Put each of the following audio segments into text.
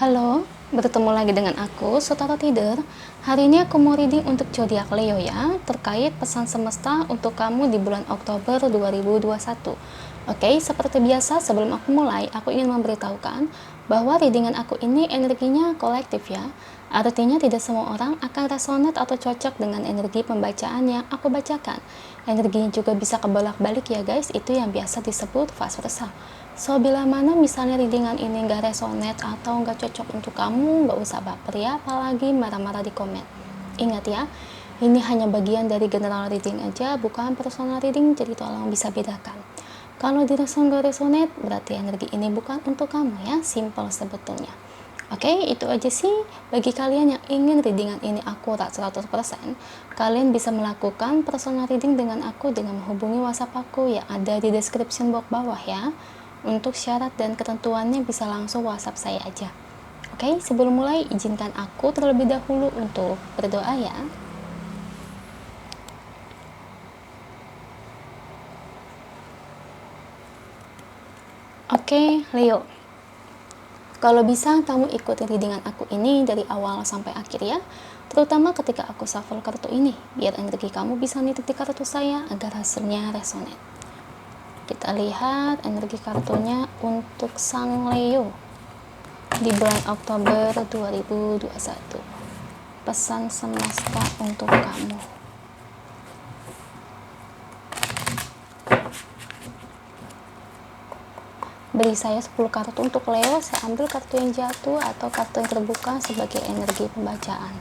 Halo, bertemu lagi dengan aku, Sutara Tider. Hari ini aku mau reading untuk zodiak Leo ya, terkait pesan semesta untuk kamu di bulan Oktober 2021. Oke, seperti biasa sebelum aku mulai, aku ingin memberitahukan bahwa readingan aku ini energinya kolektif ya. Artinya tidak semua orang akan resonate atau cocok dengan energi pembacaan yang aku bacakan. Energinya juga bisa kebolak-balik ya guys, itu yang biasa disebut vice versa. So, bila mana misalnya readingan ini nggak resonate atau nggak cocok untuk kamu, nggak usah baper ya, apalagi marah-marah di komen. Ingat ya, ini hanya bagian dari general reading aja, bukan personal reading, jadi tolong bisa bedakan. Kalau dirasa nggak resonate, berarti energi ini bukan untuk kamu ya, simple sebetulnya. Oke, itu aja sih. Bagi kalian yang ingin readingan ini akurat 100%, kalian bisa melakukan personal reading dengan aku dengan menghubungi WhatsApp aku yang ada di description box bawah ya. Untuk syarat dan ketentuannya bisa langsung WhatsApp saya aja. Oke, sebelum mulai izinkan aku terlebih dahulu untuk berdoa ya. Oke, Leo. Kalau bisa kamu ikuti readingan aku ini dari awal sampai akhir ya. Terutama ketika aku shuffle kartu ini, biar energi kamu bisa nitik di kartu saya agar hasilnya resonate. Kita lihat energi kartunya untuk Sang Leo di bulan Oktober 2021. Pesan semesta untuk kamu. Beri saya 10 kartu untuk Leo, saya ambil kartu yang jatuh atau kartu yang terbuka sebagai energi pembacaan.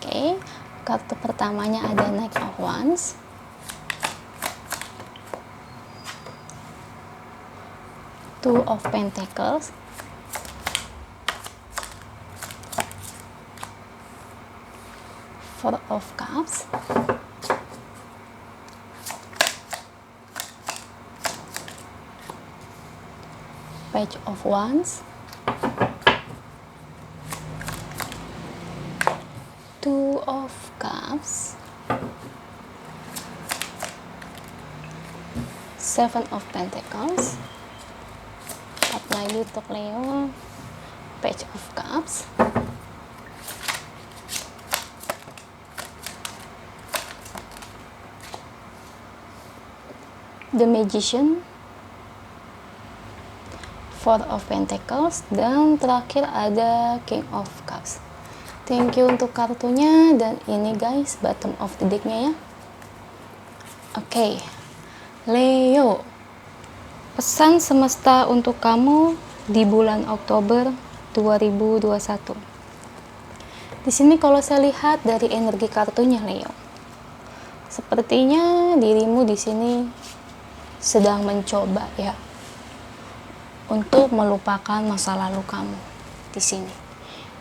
Oke, kartu pertamanya ada Knight of Wands, Two of Pentacles, Four of Cups, Page of Wands, Two of Cups, Seven of Pentacles, lagi untuk Leo, Page of Cups, The Magician, Four of Pentacles, dan terakhir ada King of Cups. Thank you untuk kartunya, dan ini guys bottom of the decknya ya. Oke, Leo, pesan semesta untuk kamu di bulan Oktober 2021. Di sini kalau saya lihat dari energi kartunya Leo, sepertinya dirimu di sini sedang mencoba ya untuk melupakan masa lalu kamu di sini.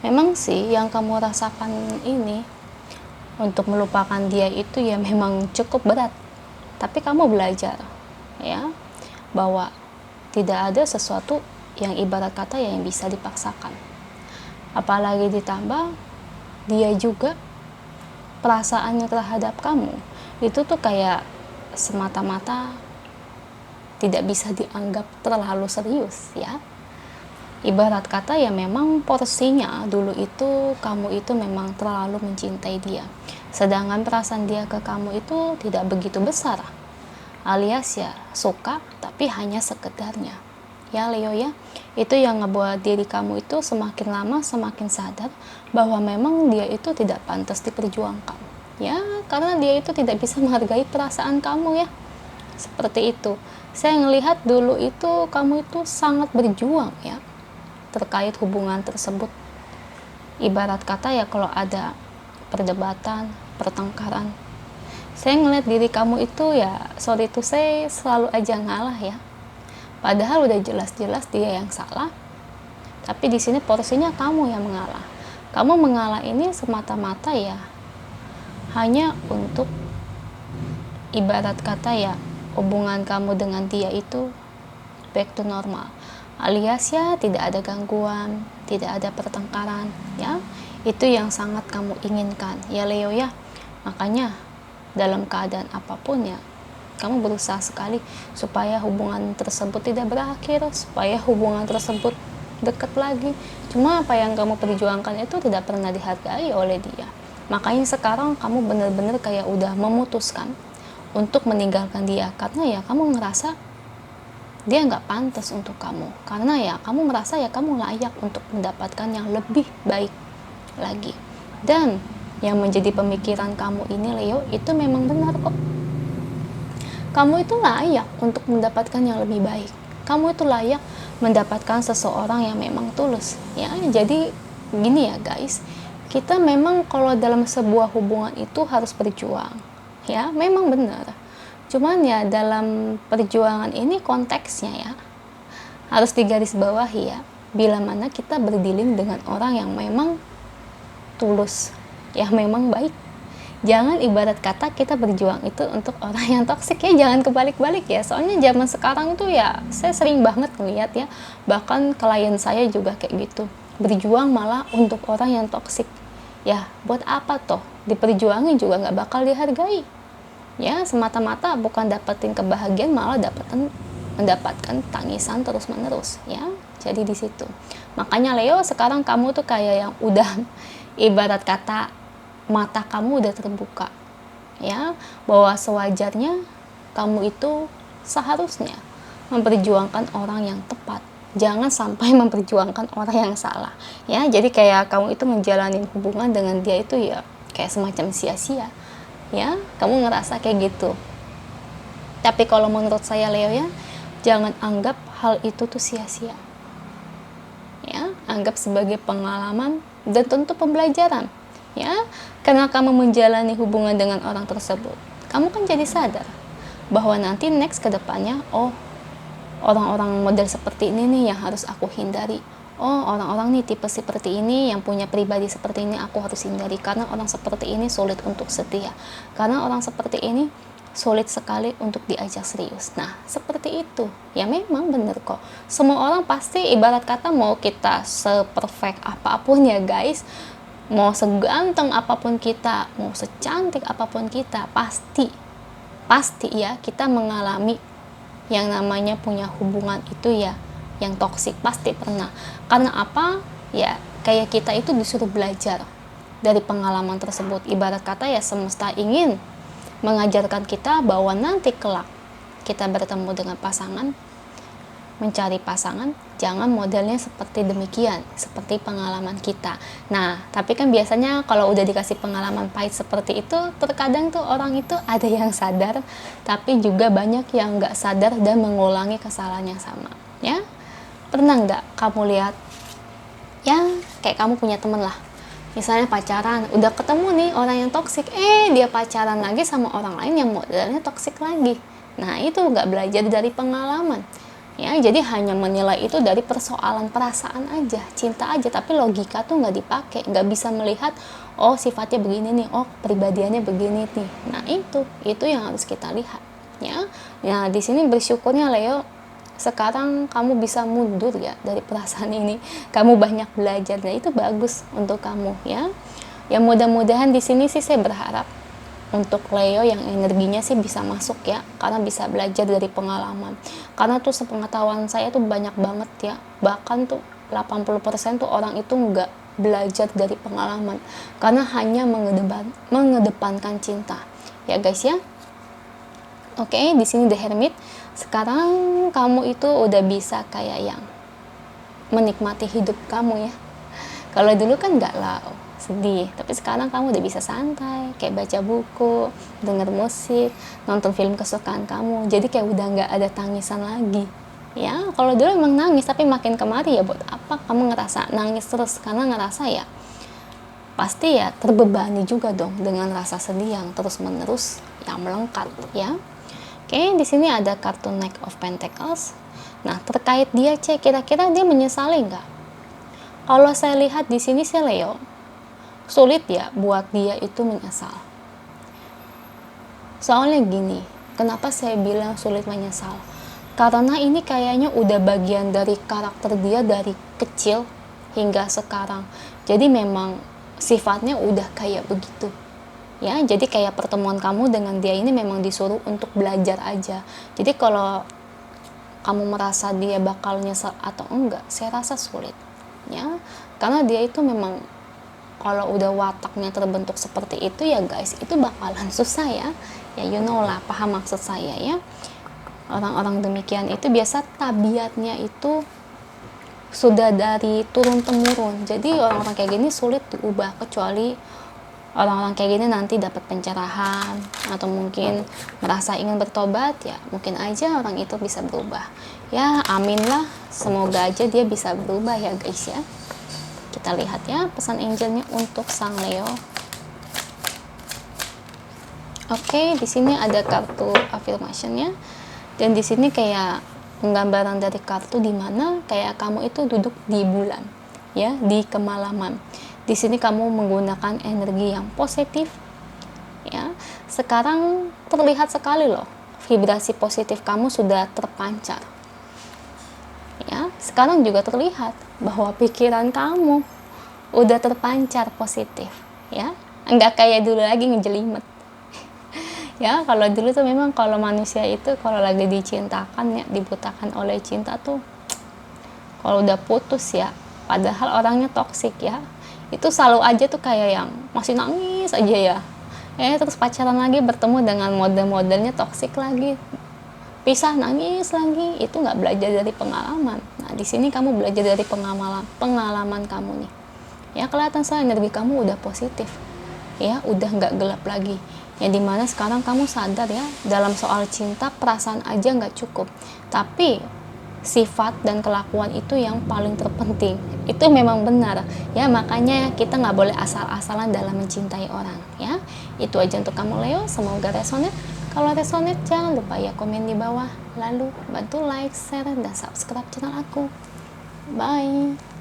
Memang sih yang kamu rasakan ini untuk melupakan dia itu ya memang cukup berat. Tapi kamu belajar ya bahwa tidak ada sesuatu yang ibarat kata yang bisa dipaksakan. Apalagi ditambah dia juga perasaannya terhadap kamu itu tuh kayak semata-mata tidak bisa dianggap terlalu serius ya. Ibarat kata ya memang porsinya dulu itu kamu itu memang terlalu mencintai dia, sedangkan perasaan dia ke kamu itu tidak begitu besar, alias ya suka tapi hanya sekedarnya ya Leo ya. Itu yang ngebuat diri kamu itu semakin lama semakin sadar bahwa memang dia itu tidak pantas diperjuangkan ya, karena dia itu tidak bisa menghargai perasaan kamu ya. Seperti itu. Saya ngelihat dulu itu kamu itu sangat berjuang ya terkait hubungan tersebut. Ibarat kata ya kalau ada perdebatan, pertengkaran, saya ngelihat diri kamu itu ya sorry to say selalu aja ngalah ya. Padahal udah jelas-jelas dia yang salah. Tapi di sini porsinya kamu yang mengalah. Kamu mengalah ini semata-mata ya hanya untuk ibarat kata ya hubungan kamu dengan dia itu back to normal, alias ya tidak ada gangguan, tidak ada pertengkaran ya. Itu yang sangat kamu inginkan ya Leo ya. Makanya dalam keadaan apapun ya kamu berusaha sekali supaya hubungan tersebut tidak berakhir, supaya hubungan tersebut dekat lagi. Cuma apa yang kamu perjuangkan itu tidak pernah dihargai oleh dia. Makanya sekarang kamu benar-benar kayak udah memutuskan untuk meninggalkan dia, karena ya kamu ngerasa dia nggak pantas untuk kamu, karena ya kamu merasa ya kamu layak untuk mendapatkan yang lebih baik lagi. Dan yang menjadi pemikiran kamu ini, Leo, itu memang benar kok. Kamu itu layak untuk mendapatkan yang lebih baik. Kamu itu layak mendapatkan seseorang yang memang tulus, ya. Jadi gini ya guys, kita memang kalau dalam sebuah hubungan itu harus berjuang, ya, memang benar. Cuman ya dalam perjuangan ini konteksnya ya harus digarisbawahi ya, bila mana kita berdealing dengan orang yang memang tulus, yang memang baik. Jangan ibarat kata kita berjuang itu untuk orang yang toksik, ya, jangan kebalik-balik ya. Soalnya zaman sekarang tuh ya saya sering banget ngeliat ya, bahkan klien saya juga kayak gitu, berjuang malah untuk orang yang toksik. Ya buat apa toh, diperjuangin juga nggak bakal dihargai. Ya semata-mata bukan dapetin kebahagiaan, malah mendapatkan tangisan terus menerus ya. Jadi di situ makanya Leo, sekarang kamu tuh kayak yang udah ibarat kata mata kamu udah terbuka ya, bahwa sewajarnya kamu itu seharusnya memperjuangkan orang yang tepat, jangan sampai memperjuangkan orang yang salah ya. Jadi kayak kamu itu menjalani hubungan dengan dia itu ya kayak semacam sia-sia ya, kamu ngerasa kayak gitu. Tapi kalau menurut saya Leo ya, jangan anggap hal itu tuh sia-sia ya, anggap sebagai pengalaman dan tentu pembelajaran ya. Karena kamu menjalani hubungan dengan orang tersebut, kamu kan jadi sadar bahwa nanti next ke depannya, oh orang-orang model seperti ini nih yang harus aku hindari. Oh orang-orang nih tipe seperti ini yang punya pribadi seperti ini aku harus hindari, karena orang seperti ini sulit untuk setia, karena orang seperti ini sulit sekali untuk diajak serius. Nah seperti itu ya, memang bener kok, semua orang pasti ibarat kata mau kita seperfect apapun ya guys, mau seganteng apapun kita, mau secantik apapun kita, pasti ya kita mengalami yang namanya punya hubungan itu ya yang toksik, pasti pernah. Karena apa ya, kayak kita itu disuruh belajar dari pengalaman tersebut. Ibarat kata ya semesta ingin mengajarkan kita bahwa nanti kelak kita bertemu dengan pasangan, mencari pasangan, jangan modelnya seperti demikian, seperti pengalaman kita. Nah tapi kan biasanya kalau udah dikasih pengalaman pahit seperti itu, terkadang tuh orang itu ada yang sadar, tapi juga banyak yang nggak sadar dan mengulangi kesalahan yang sama ya. Pernah nggak kamu lihat ya, kayak kamu punya temen lah, misalnya pacaran, udah ketemu nih orang yang toksik, dia pacaran lagi sama orang lain yang modelnya toksik lagi. Nah itu nggak belajar dari pengalaman ya, jadi hanya menilai itu dari persoalan perasaan aja, cinta aja, tapi logika tuh nggak dipakai, nggak bisa melihat oh sifatnya begini nih, oh kepribadiannya begini nih. Nah itu yang harus kita lihat ya. Nah di sini bersyukurnya Leo, sekarang kamu bisa mundur ya dari perasaan ini, kamu banyak belajar, dan itu bagus untuk kamu ya. Ya mudah-mudahan di sini sih saya berharap untuk Leo yang energinya sih bisa masuk ya, karena bisa belajar dari pengalaman. Karena tuh sepengetahuan saya tuh banyak banget ya, bahkan tuh 80% tuh orang itu nggak belajar dari pengalaman, karena hanya mengedepankan cinta ya guys ya. Oke, di sini The Hermit. Sekarang kamu itu udah bisa kayak yang menikmati hidup kamu ya. Kalau dulu kan galau, sedih, tapi sekarang kamu udah bisa santai, kayak baca buku, denger musik, nonton film kesukaan kamu. Jadi kayak udah nggak ada tangisan lagi. Ya, kalau dulu emang nangis, tapi makin kemari ya buat apa kamu ngerasa nangis terus? Karena ngerasa ya pasti ya terbebani juga dong dengan rasa sedih yang terus-menerus yang melengkap ya. Oke, di sini ada kartu Knight of Pentacles. Nah, terkait dia cek, kira-kira dia menyesali nggak? Kalau saya lihat di sini sih Leo, sulit ya buat dia itu menyesal. Soalnya gini, kenapa saya bilang sulit menyesal? Karena ini kayaknya udah bagian dari karakter dia dari kecil hingga sekarang. Jadi memang sifatnya udah kayak begitu. Ya, jadi kayak pertemuan kamu dengan dia ini memang disuruh untuk belajar aja. Jadi kalau kamu merasa dia bakal nyesel atau enggak, saya rasa sulit ya, karena dia itu memang kalau udah wataknya terbentuk seperti itu ya guys, itu bakalan susah ya, you know lah, paham maksud saya ya. Orang-orang demikian itu biasa tabiatnya itu sudah dari turun temurun, jadi orang-orang kayak gini sulit diubah, kecuali orang-orang kayak gini nanti dapat pencerahan atau mungkin merasa ingin bertobat, ya mungkin aja orang itu bisa berubah ya. Amin lah, semoga aja dia bisa berubah ya guys ya. Kita lihat ya pesan angelnya untuk sang Leo. Oke, di sini ada kartu affirmationnya, dan di sini kayak penggambaran dari kartu dimana kayak kamu itu duduk di bulan ya, di kemalaman. Di sini kamu menggunakan energi yang positif ya. Sekarang terlihat sekali loh, vibrasi positif kamu sudah terpancar ya. Sekarang juga terlihat bahwa pikiran kamu udah terpancar positif ya, enggak kayak dulu lagi ngejelimet ya. Kalau dulu tuh memang kalau manusia itu kalau lagi dicintakan ya, dibutakan oleh cinta tuh, kalau udah putus ya, padahal orangnya toksik ya, itu selalu aja tuh kayak yang masih nangis aja ya, terus pacaran lagi, bertemu dengan model-modelnya toksik lagi, pisah nangis lagi. Itu nggak belajar dari pengalaman. Nah di sini kamu belajar dari pengalaman kamu nih ya. Kelihatan saya energi kamu udah positif ya, udah nggak gelap lagi ya, dimana sekarang kamu sadar ya, dalam soal cinta perasaan aja nggak cukup, tapi sifat dan kelakuan itu yang paling terpenting. Itu memang benar ya, makanya kita nggak boleh asal-asalan dalam mencintai orang ya. Itu aja untuk kamu Leo, semoga resonate. Kalau resonate jangan lupa ya komen di bawah, lalu bantu like, share, dan subscribe channel aku. Bye.